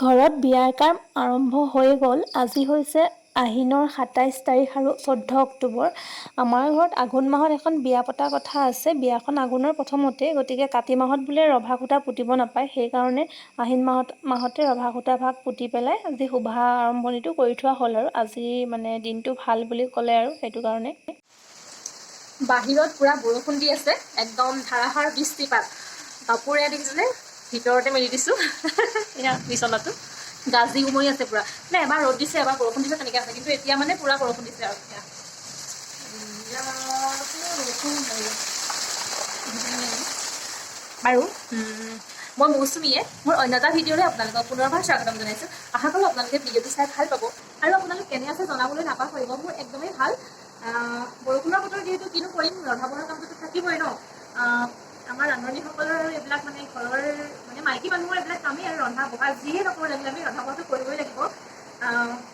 ঘৰত বিয়াৰ কাম আৰম্ভ হৈ গ'ল। আজি হৈছে আহিনৰ ২৭ তাৰিখ আৰু ১৪ অক্টোবৰ। আমাৰ ঘৰত আঘোণ মাহত এখন বিয়া পতা কথা আছে। বিয়াখন আঘোণৰ প্ৰথমতে, গতিকে কাতি মাহত বোলে ৰভা খুটা পুতিব নাপায়। সেইকাৰণে আহিন মাহতে ৰভা খুটা ভাগ পুতি পেলাই আজি শুভা আৰম্ভণিটো কৰি থোৱা হ'ল আৰু আজি মানে দিনটো ভাল বুলি ক'লে আৰু সেইটো কাৰণে। বাহিৰত পুৰা বৰষুণ দি আছে, একদম ধাৰাসাৰ বৃষ্টিপাত। কাপোৰে দেখিছেনে ভিতৰতে মেলি দিছোঁ। এয়া বিচনাটো গাজি উমৰি আছে পুৰা। মানে এবাৰ ৰ'দ দিছে, এবাৰ বৰষুণ দিছে, তেনেকৈ আছে। কিন্তু এতিয়া মানে পুৰা বৰষুণ দিছে আৰু আৰু মই মৌচুমীয়ে মোৰ অন্য এটা ভিডিঅ'লৈ আপোনালোকক পুনৰবাৰ স্বাগতম জনাইছোঁ। আশা কৰোঁ আপোনালোকে ভিডিঅ'টো চাই ভাল পাব আৰু আপোনালোক কেনে আছে জনাবলৈ নাপাহৰিব। মোৰ একদমেই ভাল। বৰষুণৰ বতৰ যিহেতু কিনো কৰিম, ৰন্ধা বঢ়া কামটোতো থাকিবই ন। আমাৰ ৰান্ধনীসকলৰ আৰু এইবিলাক মানে ঘৰৰ মানে মাইকী মানুহৰ এইবিলাক কামেই আৰু ৰন্ধা বঢ়া যিয়ে নকৰোঁ লাগিলে আমি ৰন্ধা বঢ়াটো কৰিবই লাগিব।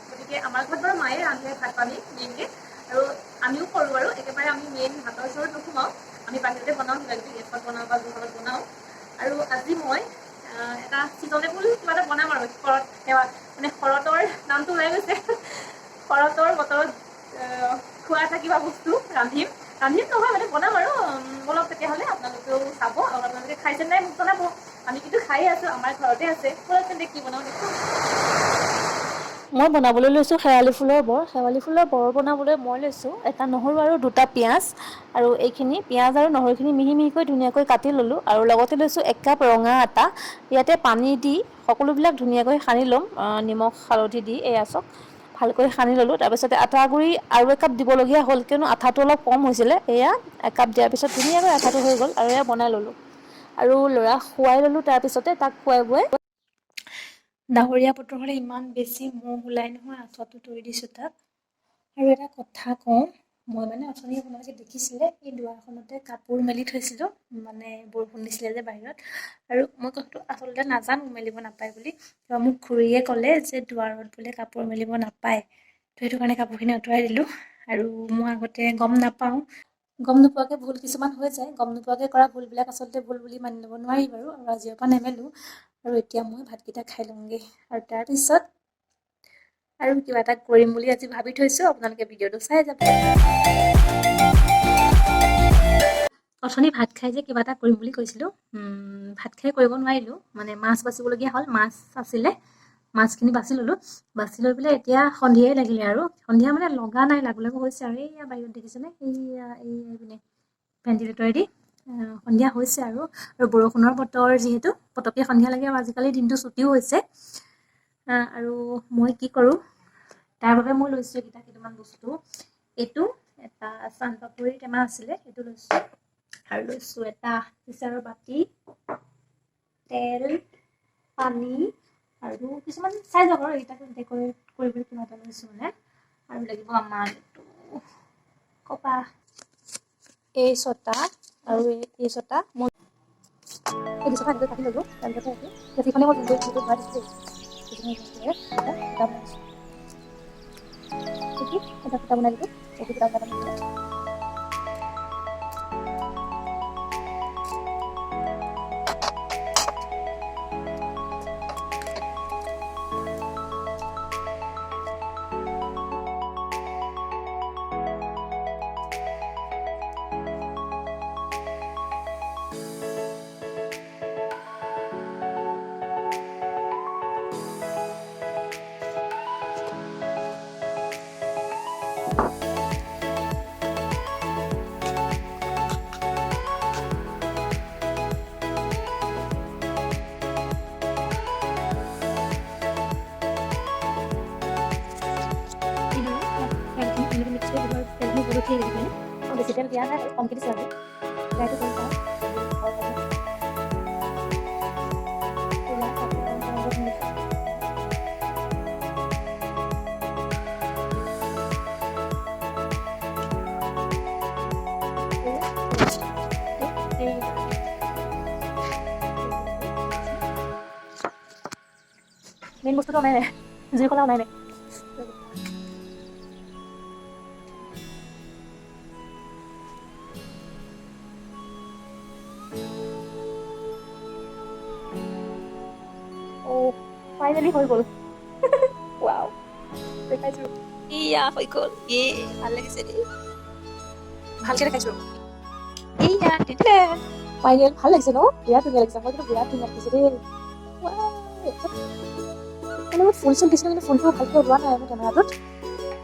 গতিকে আমাৰ ঘৰত বাৰু মায়ে ৰান্ধে ভাত পানী মেইনকৈ, আৰু আমিও কৰোঁ বাৰু। একেবাৰে আমি মেইন ভাতৰ ওচৰত নোসোমাওঁ, আমি বাহিৰতে বনাওঁ, কিবা কিবি গেছত বনাওঁ বা জুহালত বনাওঁ। আৰু আজি মই এটা ছিজনেবল কিবা এটা বনাম আৰু মানে শৰতৰ নামটো ওলাই গৈছে। শৰতৰ বতৰত খোৱা এটা কিবা বস্তু ৰান্ধিম নহয় মানে বনাম আৰু বলক তেতিয়াহ'লে আপোনালোকেও চাব আৰু আপোনালোকে খাইছে নাই মোক জনাব। আমি কিন্তু খায়ে আছোঁ, আমাৰ ঘৰতে আছে। বলক তেন্তে কি বনাওঁ দেখোন। মই বনাবলৈ লৈছোঁ শেৱালি ফুলৰ বৰ। শেৱালি ফুলৰ বৰ বনাবলৈ মই লৈছোঁ এটা নহৰু আৰু দুটা পিঁয়াজ, আৰু এইখিনি পিঁয়াজ আৰু নহৰুখিনি মিহি মিহিকৈ ধুনীয়াকৈ কাটি ল'লোঁ। আৰু লগতে লৈছোঁ 1 কাপ ৰঙা আটা। ইয়াতে পানী দি সকলোবিলাক ধুনীয়াকৈ সানি ল'ম, নিমখ হালধি দি এয়া চাওক ভালকৈ সানি ল'লোঁ। তাৰপিছতে আটা গুড়ি আৰু 1 কাপ দিবলগীয়া হ'ল, কিয়নো আঠাটো অলপ কম হৈছিলে। এয়া 1 কাপ দিয়াৰ পিছত ধুনীয়াকৈ আঠাটো হৈ গ'ল আৰু এয়া বনাই ল'লোঁ আৰু ল'ৰাক খুৱাই ল'লোঁ। তাৰপিছতে তাক খুৱাই বুৱাই ডাৱৰীয়া বতৰ হ'লে ইমান বেছি মহ ওলাই নহয়, আঁঠুৱাটো তৰি দিছোঁ তাক। আৰু এটা কথা কওঁ, মই মানে অথনি আপোনালোকে দেখিছিলে এই দুৱাৰখনতে কাপোৰ মেলি থৈছিলোঁ, মানে বৰষুণ দিছিলে যে বাহিৰত। আৰু মই কথাটো আচলতে নাজানো মেলিব নাপায় বুলি, মোক খুৰীয়ে ক'লে যে দুৱাৰত বোলে কাপোৰ মেলিব নাপায়। তো সেইটো কাৰণে কাপোৰখিনি আঁতৰাই দিলোঁ। আৰু মই আগতে গম নাপাওঁ, গম নোপোৱাকৈ ভুল কিছুমান হৈ যায়। গম নোপোৱাকৈ কৰা ভুলবিলাক আচলতে ভুল বুলি মানি ল'ব নোৱাৰি বাৰু। আৰু আজিৰ পৰা নেমেলোঁ। আৰু এতিয়া মই ভাতকেইটা খাই লওঁগৈ, আৰু তাৰপিছত আৰু কিবা এটা কৰিম বুলি আজি ভাবি থৈছোঁ। আপোনালোকে ভিডিঅ'টো চাই যাব। অথনি ভাত খাই যে কিবা এটা কৰিম বুলি কৈছিলোঁ, ভাত খাই কৰিব নোৱাৰিলোঁ, মানে মাছ বাচিবলগীয়া হ'ল। মাছ আছিলে, মাছখিনি বাচি ল'লোঁ। বাচি লৈ পেলাই এতিয়া সন্ধিয়াই লাগিলে আৰু সন্ধিয়া মানে লগা নাই, লাগু লাগু হৈছে আৰু এইয়া বাহিৰত দেখিছেনে, এইপিনে ভেণ্টিলেটৰেদি সন্ধিয়া হৈছে আৰু বৰষুণৰ বতৰ যিহেতু পটককৈ সন্ধিয়া লাগে, আৰু আজিকালি দিনটো ছুটিও হৈছে। আৰু মই কি কৰোঁ, তাৰ বাবে মই লৈছোঁ এইকেইটা কেইটামান বস্তু। এইটো এটা চানপাপৰিৰ টেমা আছিলে, এইটো লৈছোঁ। আৰু লৈছোঁ এটা চিচাৰৰ বাতি, তেল, পানী, আৰু কিছুমান চাই যাওক আৰু এইকেইটাকে ডেক'ৰেট কৰিবলৈ কিবা এটা লৈছোঁ মানে। আৰু লাগিব আমাক এইটো কপাহ, এই ছটা আৰু এই ছটা। মই এই দুটা এনেকৈ কাটি ল'লোঁ। তাৰপিছতে এইটো যিখনে মই যোনটো ভৰাই দিছোঁ সেইখিনি যোনটোৰে এটা ফুটা বনাই দিছোঁ। এইটো এটা ফুটা বনাই দিলোঁ। এইটো ফুটা বনাই দিলোঁ। বেছি তেল দিয়া নাই, কমকৈ দিছোঁ আজি। ফ্ৰাইটো কৰি চাওঁ। মেইন বস্তুটো অনাই নাই, জুইশলা অনাই নাই। ফাইনেলি হৈ গ'ল ৱাও দেখাইছো ইয়া হৈ গ'ল ভাল লাগিছে দেই ভালকে দেখাইছো এইয়া দিদিলে ফাইনেল ভাল লাগিছে ন বিৰাট ধুনীয়া লাগিছে মই কিন্তু বিৰাট ধুনীয়া লাগিছে দেই মানে মই ফুল চুল দিছিলোঁ কিন্তু ফুলটো ভালকৈ ওলোৱা নাই মোৰ কেমেৰাটোত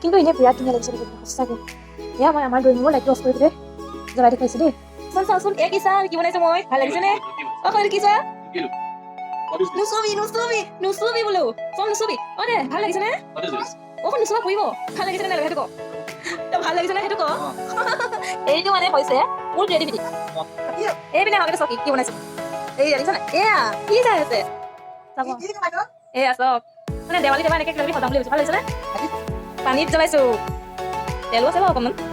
কিন্তু এনেই বিৰাট ধুনীয়া লাগিছে দেই সঁচাকৈ এয়া মই আমাৰ ড্ৰয়িং ৰুমৰ লাইটটো অফ কৰি পেলাই জ্বলাই দেখাইছোঁ দেই চাওঁচোন কি বনাইছো মই ভাল লাগিছেনে কি চা নুচুবি বোলো চব নুচুবি দে ভাল লাগিছেনে নুচুবা ফুৰিব ভাল লাগিছেনে নাই সেইটো ক ভাল লাগিছেনে সেইটো ক এইটো মানে হৈছে মোৰ ক্ৰিয়েটিভিটি এইপিনে আগতে চকী কি বনাইছো এই দেখিছানে এয়া কি চাই আছে এয়া চক মানে দেৱালী দেৱা এনেকৈ কিবা কিবি সজাম বুলি ভাবিছো ভাল লাগিছেনে পানীত জ্বলাইছো তেলো আছে বাৰু অকণমান